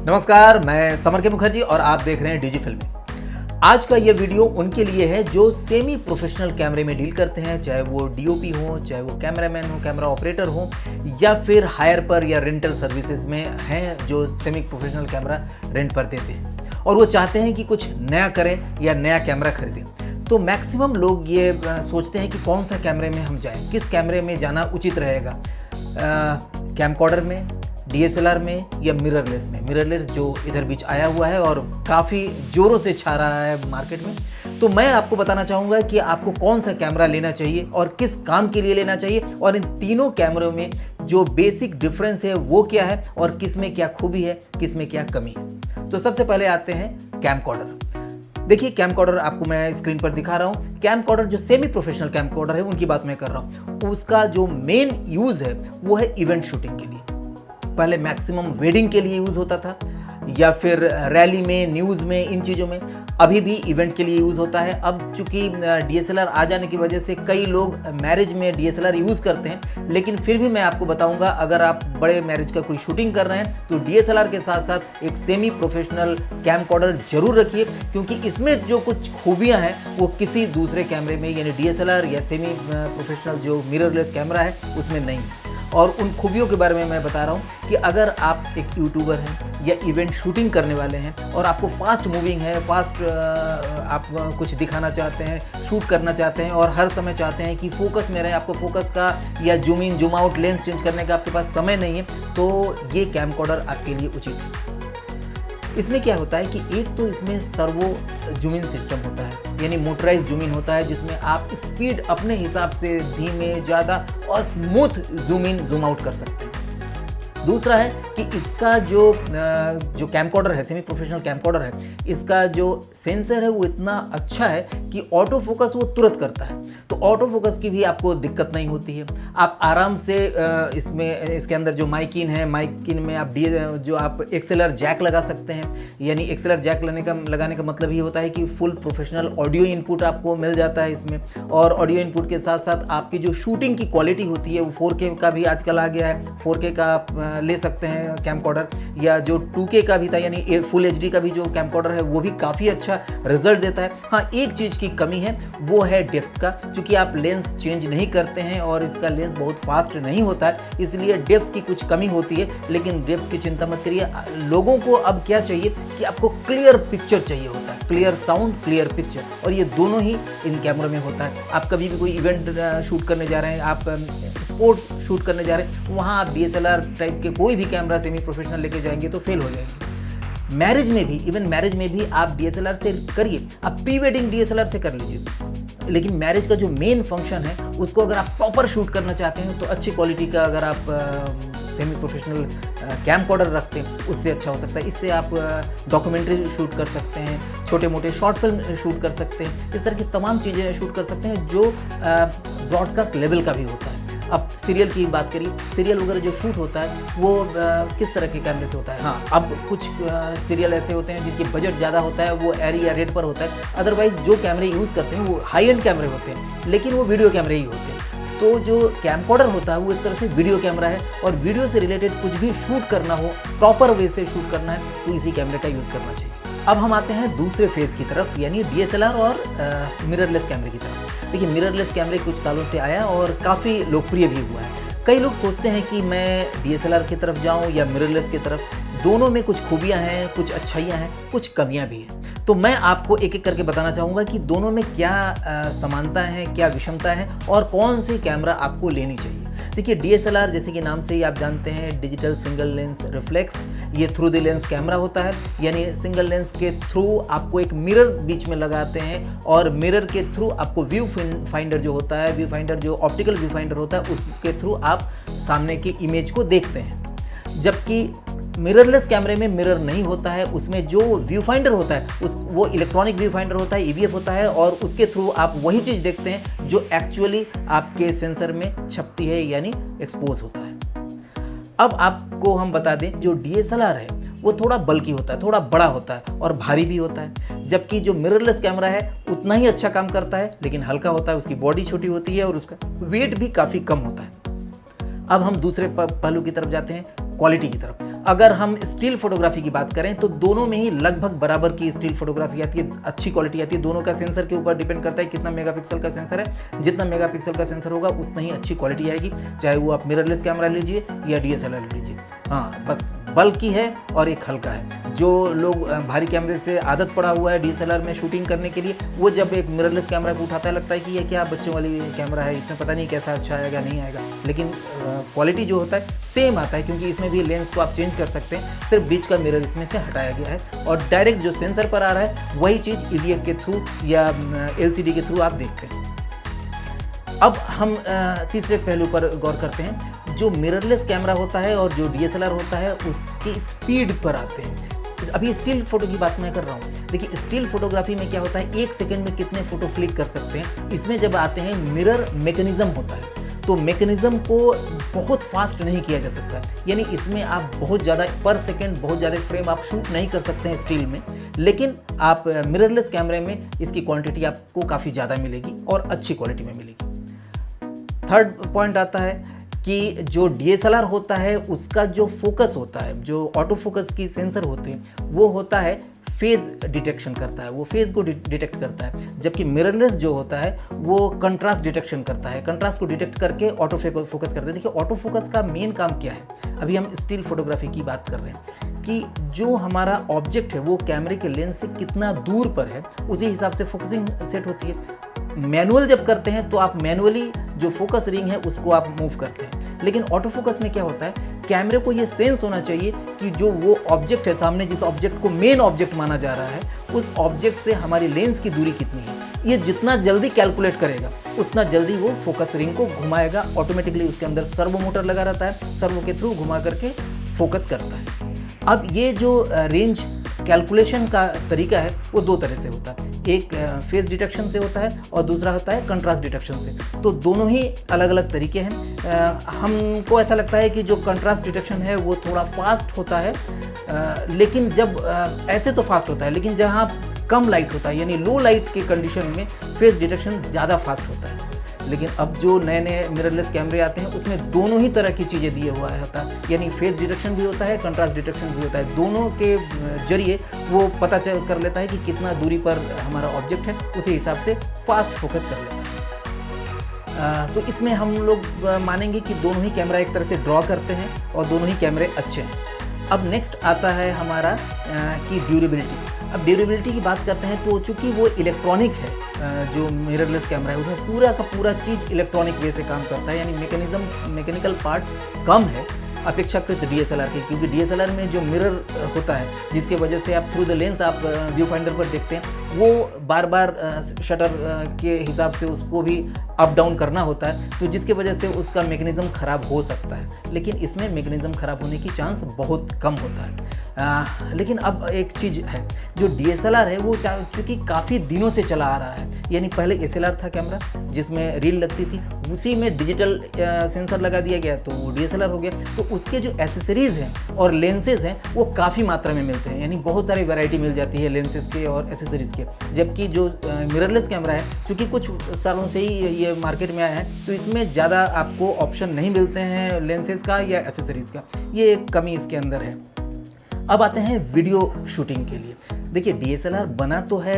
नमस्कार, मैं समर के मुखर्जी और आप देख रहे हैं डीजी फिल्में। आज का ये वीडियो उनके लिए है जो सेमी प्रोफेशनल कैमरे में डील करते हैं, चाहे वो डीओपी हो, चाहे वो कैमरामैन हो, कैमरा ऑपरेटर हो, या फिर हायर पर या रेंटल सर्विसेज में हैं जो सेमी प्रोफेशनल कैमरा रेंट पर देते हैं और वो चाहते हैं कि कुछ नया करें या नया कैमरा खरीदें। तो मैक्सिमम लोग ये सोचते हैं कि कौन सा कैमरे में हम जाएं, किस कैमरे में जाना उचित रहेगा, कैमकॉर्डर में, डीएसएलआर में या मिररलेस में। मिररलेस जो इधर बीच आया हुआ है और काफ़ी ज़ोरों से छा रहा है मार्केट में। तो मैं आपको बताना चाहूँगा कि आपको कौन सा कैमरा लेना चाहिए और किस काम के लिए लेना चाहिए और इन तीनों कैमरों में जो बेसिक डिफरेंस है वो क्या है और किस में क्या खूबी है, किस में क्या कमी है। तो सबसे पहले आते हैं कैमकॉर्डर। देखिए, कैमकॉर्डर आपको मैं स्क्रीन पर दिखा रहा हूँ। कैमकॉर्डर जो सेमी प्रोफेशनल कैमकॉर्डर है उनकी बात मैं कर रहा हूँ। उसका जो मेन यूज़ है वो है इवेंट शूटिंग के लिए। पहले मैक्सिमम वेडिंग के लिए यूज़ होता था या फिर रैली में, न्यूज़ में, इन चीज़ों में। अभी भी इवेंट के लिए यूज़ होता है। अब चूंकि डीएसएलआर आ जाने की वजह से कई लोग मैरिज में डीएसएलआर यूज़ करते हैं, लेकिन फिर भी मैं आपको बताऊंगा, अगर आप बड़े मैरिज का कोई शूटिंग कर रहे हैं तो डीएसएलआर के साथ साथ एक सेमी प्रोफेशनल कैमकॉर्डर जरूर रखिए, क्योंकि इसमें जो कुछ खूबियाँ हैं वो किसी दूसरे कैमरे में यानी डीएसएलआर या सेमी प्रोफेशनल जो मिररलेस कैमरा है उसमें नहीं है। और उन खूबियों के बारे में मैं बता रहा हूँ कि अगर आप एक यूट्यूबर हैं या इवेंट शूटिंग करने वाले हैं और आपको फास्ट मूविंग है, आप कुछ दिखाना चाहते हैं, शूट करना चाहते हैं और हर समय चाहते हैं कि फोकस में रहे, आपको फोकस का या zoom in zoom out lens change करने का आपके पास समय नहीं है, तो ये कैमकॉर्डर आपके लिए उचित है। इसमें क्या होता है कि एक तो इसमें सर्वो जूम इन सिस्टम होता है, यानी मोटराइज जूम इन होता है, जिसमें आप स्पीड अपने हिसाब से धीमे, ज़्यादा और smooth zoom in zoom out कर सकते हैं। दूसरा है कि इसका जो कैमकॉर्डर है, सेमी प्रोफेशनल कैमकॉर्डर है, इसका जो सेंसर है वो इतना अच्छा है कि ऑटो फोकस वो तुरंत करता है। तो ऑटो फोकस की भी आपको दिक्कत नहीं होती है। आप आराम से इसके अंदर जो माइक इन है, माइक इन में आप जो आप एक्सएलआर जैक लगा सकते हैं, यानी एक्सएलआर जैक लगाने का मतलब ये होता है कि फुल प्रोफेशनल ऑडियो इनपुट आपको मिल जाता है इसमें। और ऑडियो इनपुट के साथ साथ आपकी जो शूटिंग की क्वालिटी होती है वो 4K का भी आजकल आ गया है, 4K का आप ले सकते हैं कैमकॉर्डर, या जो 2K का भी था यानी फुल HD का भी जो कैमकॉर्डर है वो भी काफ़ी अच्छा रिजल्ट देता है। हाँ, एक चीज़ की कमी है वो है डेप्थ का, क्योंकि आप लेंस चेंज नहीं करते हैं और इसका लेंस बहुत फास्ट नहीं होता है, इसलिए डेप्थ की कुछ कमी होती है। लेकिन डेप्थ की चिंता मत करिए, लोगों को अब क्या चाहिए कि आपको क्लियर पिक्चर चाहिए होता है, क्लियर साउंड, क्लियर पिक्चर, और ये दोनों ही इन कैमरों में होता है। आप कभी भी कोई इवेंट शूट करने जा रहे हैं, आप स्पोर्ट शूट करने जा रहे हैं, वहाँ आप DSLR टाइप के कोई भी कैमरा सेमी प्रोफेशनल लेके जाएंगे तो फेल हो जाएंगे। मैरिज में भी, इवन मैरिज में भी आप DSLR से करिए, आप प्री वेडिंग DSLR से कर लीजिए, लेकिन मैरिज का जो मेन फंक्शन है उसको अगर आप प्रॉपर शूट करना चाहते हैं तो अच्छी क्वालिटी का अगर आप सेमी प्रोफेशनल कैमकॉर्डर रखते हैं उससे अच्छा हो सकता है। इससे आप डॉक्यूमेंट्री शूट कर सकते हैं, छोटे मोटे शॉर्ट फिल्म शूट कर सकते हैं, इस तरह की तमाम चीज़ें शूट कर सकते हैं जो ब्रॉडकास्ट लेवल का भी होता है। अब सीरियल की बात करिए, सीरियल वगैरह जो शूट होता है वो किस तरह के कैमरे से होता है। हाँ, अब कुछ सीरियल ऐसे होते हैं जिनकी बजट ज़्यादा होता है, वो एरी या रेड पर होता है। अदरवाइज जो कैमरे यूज़ करते हैं वो हाई एंड कैमरे होते हैं, लेकिन वो वीडियो कैमरे ही होते हैं। तो जो कैमकॉर्डर होता है वो एक तरह से वीडियो कैमरा है, और वीडियो से रिलेटेड कुछ भी शूट करना हो, प्रॉपर वे से शूट करना है तो इसी कैमरे का यूज़ करना चाहिए। अब हम आते हैं दूसरे फेज़ की तरफ, यानी DSLR और मिररलेस कैमरे की तरफ। देखिए, मिररलेस कैमरे कुछ सालों से आया और काफ़ी लोकप्रिय भी हुआ है। कई लोग सोचते हैं कि मैं DSLR की तरफ जाऊं या मिररलेस की तरफ, दोनों में कुछ खूबियां हैं, कुछ अच्छाइयां हैं, कुछ कमियां भी हैं। तो मैं आपको एक एक करके बताना चाहूँगा कि दोनों में क्या समानता है, क्या विषमता है और कौन सी कैमरा आपको लेनी चाहिए। देखिए, DSLR जैसे कि नाम से ही आप जानते हैं, डिजिटल सिंगल लेंस रिफ्लेक्स, ये थ्रू द लेंस कैमरा होता है, यानी सिंगल लेंस के थ्रू आपको एक मिरर बीच में लगाते हैं और मिरर के थ्रू आपको व्यू फाइंडर जो होता है, व्यू फाइंडर जो ऑप्टिकल व्यू फाइंडर होता है उसके थ्रू आप सामने की इमेज को देखते हैं। जबकि मिररलेस कैमरे में मिरर नहीं होता है, उसमें जो व्यू फाइंडर होता है वो इलेक्ट्रॉनिक व्यू फाइंडर होता है, EVF होता है, और उसके थ्रू आप वही चीज़ देखते हैं जो एक्चुअली आपके सेंसर में छपती है, यानी एक्सपोज होता है। अब आपको हम बता दें, जो DSLR है वो थोड़ा बल्कि होता है, थोड़ा बड़ा होता है और भारी भी होता है, जबकि जो मिररलेस कैमरा है उतना ही अच्छा काम करता है लेकिन हल्का होता है, उसकी बॉडी छोटी होती है और उसका वेट भी काफ़ी कम होता है। अब हम दूसरे पहलू की तरफ जाते हैं, क्वालिटी की तरफ। अगर हम स्टिल फोटोग्राफी की बात करें तो दोनों में ही लगभग बराबर की स्टिल फोटोग्राफी आती है, अच्छी क्वालिटी आती है। दोनों का सेंसर के ऊपर डिपेंड करता है कितना मेगापिक्सल का सेंसर है, जितना मेगापिक्सल का सेंसर होगा उतना ही अच्छी क्वालिटी आएगी, चाहे वो आप मिररलेस कैमरा लीजिए या DSLR लीजिए। हाँ, बस बल्कि है और एक हल्का है। जो लोग भारी कैमरे से आदत पड़ा हुआ है DSLR में शूटिंग करने के लिए, वो जब एक मिररलेस कैमरा को उठाता है लगता है कि ये क्या बच्चों वाली कैमरा है, इसमें पता नहीं कैसा अच्छा आएगा नहीं आएगा। लेकिन क्वालिटी जो होता है सेम आता है, क्योंकि इसमें भी लेंस को आप चेंज कर सकते हैं, सिर्फ बीच का मिरर इसमें से हटाया गया है और डायरेक्ट जो सेंसर पर आ रहा है वही चीज़ EDF के थ्रू या LCD के थ्रू आप देखते हैं। अब हम तीसरे पहलू पर गौर करते हैं। जो मिररलेस कैमरा होता है और जो DSLR होता है उसकी स्पीड पर आते हैं। अभी स्टिल फोटो की बात मैं कर रहा हूँ। देखिए स्टिल फोटोग्राफी में क्या होता है, 1 सेकंड में कितने फोटो क्लिक कर सकते हैं। इसमें जब आते हैं मिरर मैकेनिज्म होता है, तो मैकेनिज्म को बहुत फास्ट नहीं किया जा सकता, यानी इसमें आप बहुत ज़्यादा पर सेकंड बहुत ज़्यादा फ्रेम आप शूट नहीं कर सकते हैं स्टिल में। लेकिन आप मिररलेस कैमरे में इसकी क्वांटिटी आपको काफ़ी ज़्यादा मिलेगी और अच्छी क्वालिटी में मिलेगी। थर्ड पॉइंट आता है कि जो DSLR होता है उसका जो फोकस होता है, जो ऑटो फोकस की सेंसर होते हैं, वो होता है फेज डिटेक्शन करता है, वो फेज को डिटेक्ट करता है। जबकि मिररलेस जो होता है वो कंट्रास्ट डिटेक्शन करता है, कंट्रास्ट को डिटेक्ट करके ऑटो फोकस करता है। देखिए ऑटो फोकस का मेन काम क्या है, अभी हम स्टिल फोटोग्राफी की बात कर रहे हैं कि जो हमारा ऑब्जेक्ट है वो कैमरे के लेंस से कितना दूर पर है, उसी हिसाब से फोकसिंग सेट होती है। मैनुअल जब करते हैं तो आप मैनुअली जो फोकस रिंग है उसको आप मूव करते हैं, लेकिन ऑटो फोकस में क्या होता है, कैमरे को ये सेंस होना चाहिए कि जो वो ऑब्जेक्ट है सामने, जिस ऑब्जेक्ट को मेन ऑब्जेक्ट माना जा रहा है, उस ऑब्जेक्ट से हमारी लेंस की दूरी कितनी है। ये जितना जल्दी कैलकुलेट करेगा उतना जल्दी वो फोकस रिंग को घुमाएगा। ऑटोमेटिकली उसके अंदर सर्वो मोटर लगा रहता है, सर्वो के थ्रू घुमा करके फोकस करता है। अब ये जो रेंज कैलकुलेशन का तरीका है वो 2 तरह से होता है, एक फेस डिटेक्शन से होता है और दूसरा होता है कंट्रास्ट डिटेक्शन से। तो दोनों ही अलग अलग तरीके हैं। हमको ऐसा लगता है कि जो कंट्रास्ट डिटेक्शन है वो थोड़ा फास्ट होता है, लेकिन जब ऐसे तो फास्ट होता है, लेकिन जहाँ कम लाइट होता है यानी लो लाइट के कंडीशन में फेस डिटेक्शन ज़्यादा फास्ट होता है। लेकिन अब जो नए नए मिररलेस कैमरे आते हैं उसमें दोनों ही तरह की चीज़ें दिए हुआ होता है, यानी फेस डिटेक्शन भी होता है, कंट्रास्ट डिटेक्शन भी होता है। दोनों के जरिए वो पता चल कर लेता है कि कितना दूरी पर हमारा ऑब्जेक्ट है, उसी हिसाब से फास्ट फोकस कर लेता है। तो इसमें हम लोग मानेंगे कि दोनों ही कैमरा एक तरह से ड्रॉ करते हैं और दोनों ही कैमरे अच्छे हैं। अब नेक्स्ट आता है हमारा कि ड्यूरेबिलिटी। अब ड्यूरेबिलिटी की बात करते हैं तो चूंकि वो इलेक्ट्रॉनिक है, जो मिररलेस कैमरा है उसमें पूरा का पूरा चीज़ इलेक्ट्रॉनिक वे से काम करता है, यानी मैकेनिकल पार्ट कम है अपेक्षाकृत DSLR के, क्योंकि DSLR में जो मिरर होता है जिसके वजह से आप थ्रू द लेंस आप व्यू फाइंडर पर देखते हैं, वो बार बार शटर के हिसाब से उसको भी अप डाउन करना होता है, तो जिसके वजह से उसका मैकेनिज्म ख़राब हो सकता है। लेकिन इसमें मैकेनिज्म ख़राब होने की चांस बहुत कम होता है। लेकिन अब एक चीज़ है, जो DSLR है वो चूँकि काफ़ी दिनों से चला आ रहा है, यानी पहले SLR था कैमरा जिसमें रील लगती थी, उसी में डिजिटल सेंसर लगा दिया गया तो वो DSLR हो गया। तो उसके जो एसेसरीज़ हैं और लेंसेज हैं वो काफ़ी मात्रा में मिलते हैं, यानी बहुत सारी वैरायटी मिल जाती है लेंसेज के और एसेसरीज़ के। जबकि जो मिररलेस कैमरा है, चूँकि कुछ सालों से ही ये मार्केट में आया है, तो इसमें ज़्यादा आपको ऑप्शन नहीं मिलते हैं लेंसेज का या एसेसरीज़ का, ये एक कमी इसके अंदर है। अब आते हैं वीडियो शूटिंग के लिए। देखिए DSLR बना तो है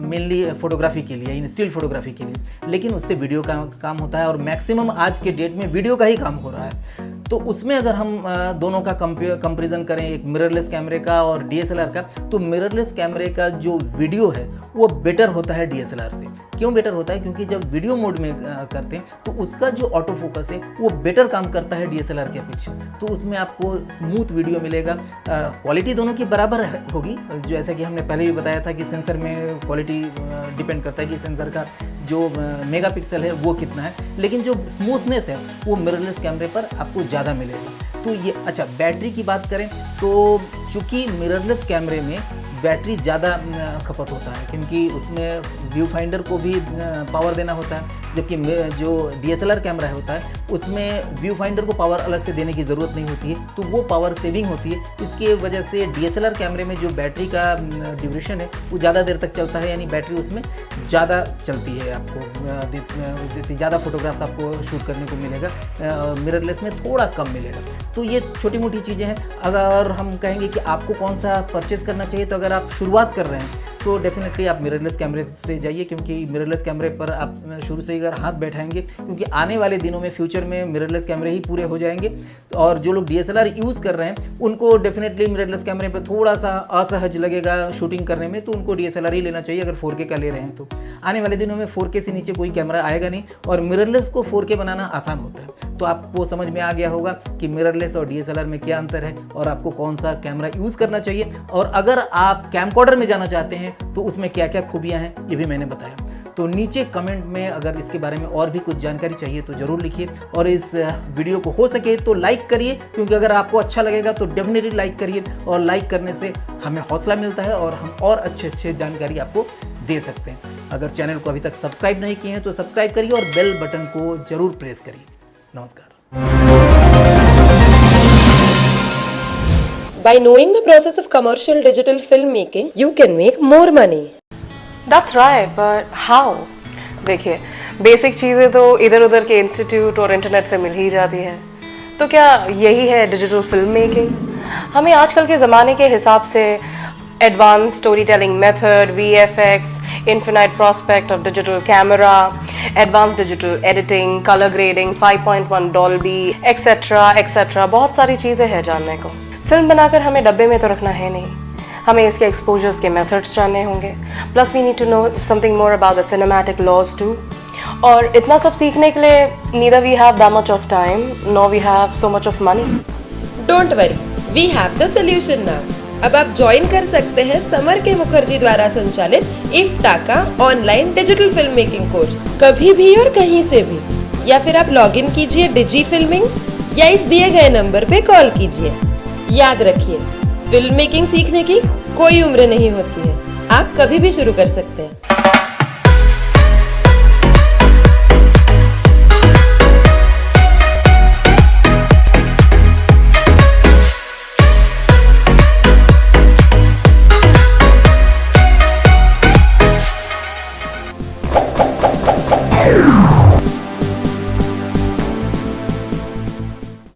मेनली फोटोग्राफी के लिए, इन स्टिल फोटोग्राफी के लिए, लेकिन उससे वीडियो का काम होता है और मैक्सिमम आज के डेट में वीडियो का ही काम हो रहा है। तो उसमें अगर हम दोनों का कंपैरिजन करें, एक मिररलेस कैमरे का और DSLR का, तो मिररलेस कैमरे का जो वीडियो है वो बेटर होता है DSLR से। क्यों बेटर होता है? क्योंकि जब वीडियो मोड में करते हैं तो उसका जो ऑटो फोकस है वो बेटर काम करता है DSLR के अपेक्षा, तो उसमें आपको स्मूथ वीडियो मिलेगा। क्वालिटी दोनों की बराबर होगी, जैसा कि हमने पहले भी बताया था कि सेंसर में क्वालिटी डिपेंड करता है कि सेंसर का जो मेगापिक्सल है वो कितना है, लेकिन जो स्मूथनेस है वो मिररलेस कैमरे पर आपको ज़्यादा मिलेगा। तो ये अच्छा, बैटरी की बात करें तो चूँकि मिररलेस कैमरे में बैटरी ज़्यादा खपत होता है, क्योंकि उसमें व्यू फाइंडर को भी पावर देना होता है, जबकि जो DSLR कैमरा होता है उसमें व्यू फाइंडर को पावर अलग से देने की ज़रूरत नहीं होती है, तो वो पावर सेविंग होती है। इसकी वजह से DSLR कैमरे में जो बैटरी का ड्यूरेशन है वो ज़्यादा देर तक चलता है, यानी बैटरी उसमें ज़्यादा चलती है, आपको ज़्यादा फोटोग्राफ्स आपको शूट करने को मिलेगा। मिररलेस में थोड़ा कम मिलेगा। तो ये छोटी मोटी चीज़ें हैं। अगर हम कहेंगे कि आपको कौन सा परचेज़ करना चाहिए, तो अगर आप शुरुआत कर रहे हैं तो डेफिनेटली आप मिररलेस कैमरे से जाइए, क्योंकि मिररलेस कैमरे पर आप शुरू से ही अगर हाथ बैठाएंगे, क्योंकि आने वाले दिनों में फ्यूचर में मिररलेस कैमरे ही पूरे हो जाएंगे। और जो लोग DSLR यूज़ कर रहे हैं उनको डेफिनेटली मिररलेस कैमरे पर थोड़ा सा असहज लगेगा शूटिंग करने में, तो उनको DSLR ही लेना चाहिए अगर 4K का ले रहे हैं तो। आने वाले दिनों में 4K से नीचे कोई कैमरा आएगा नहीं, और मिररलेस को 4K बनाना आसान होता है। तो आपको समझ में आ गया होगा कि मिररलेस और DSLR में क्या अंतर है और आपको कौन सा कैमरा यूज़ करना चाहिए, और अगर आप कैमकॉर्डर में जाना चाहते हैं तो उसमें क्या क्या खूबियां हैं ये भी मैंने बताया। तो नीचे कमेंट में अगर इसके बारे में और भी कुछ जानकारी चाहिए तो ज़रूर लिखिए, और इस वीडियो को हो सके तो लाइक करिए, क्योंकि अगर आपको अच्छा लगेगा तो डेफिनेटली लाइक करिए, और लाइक करने से हमें हौसला मिलता है और हम और अच्छे जानकारी आपको दे सकते हैं। अगर चैनल को अभी तक सब्सक्राइब नहीं किए हैं तो सब्सक्राइब करिए और बेल बटन को ज़रूर प्रेस करिए। नमस्कार। By knowing the process of commercial digital filmmaking, you can make more money. That's right, but how? देखिए, बेसिक चीज़ें तो इधर उधर के इंस्टीट्यूट और इंटरनेट से मिल ही जाती है, तो क्या यही है डिजिटल फिल्म मेकिंग? हमें आजकल के ज़माने के हिसाब से advance story telling method, VFX, infinite prospect of digital camera, advanced digital editing, color grading, 5.1 Dolby, etc. बहुत सारी चीज़ें हैं जानने को। फिल्म बनाकर हमें डब्बे में तो रखना है नहीं, हमें इसके एक्सपोजर्स के मेथड्स जानने होंगे। Plus we need to know something more about the cinematic laws too. और इतना सब सीखने के लिए neither we have that much of time nor we have so much of money. Don't worry, we have the solution now. अब आप join कर सकते हैं समर के मुखर्जी द्वारा संचालित इफ्ता का online digital film making course, कभी भी और कहीं से भी। या फिर आप लॉग इन कीजिए डिजी फिल्मिंग, या इस दिए गए नंबर पे कॉल कीजिए। याद रखिए, फिल्म मेकिंग सीखने की कोई उम्र नहीं होती है, आप कभी भी शुरू कर सकते हैं।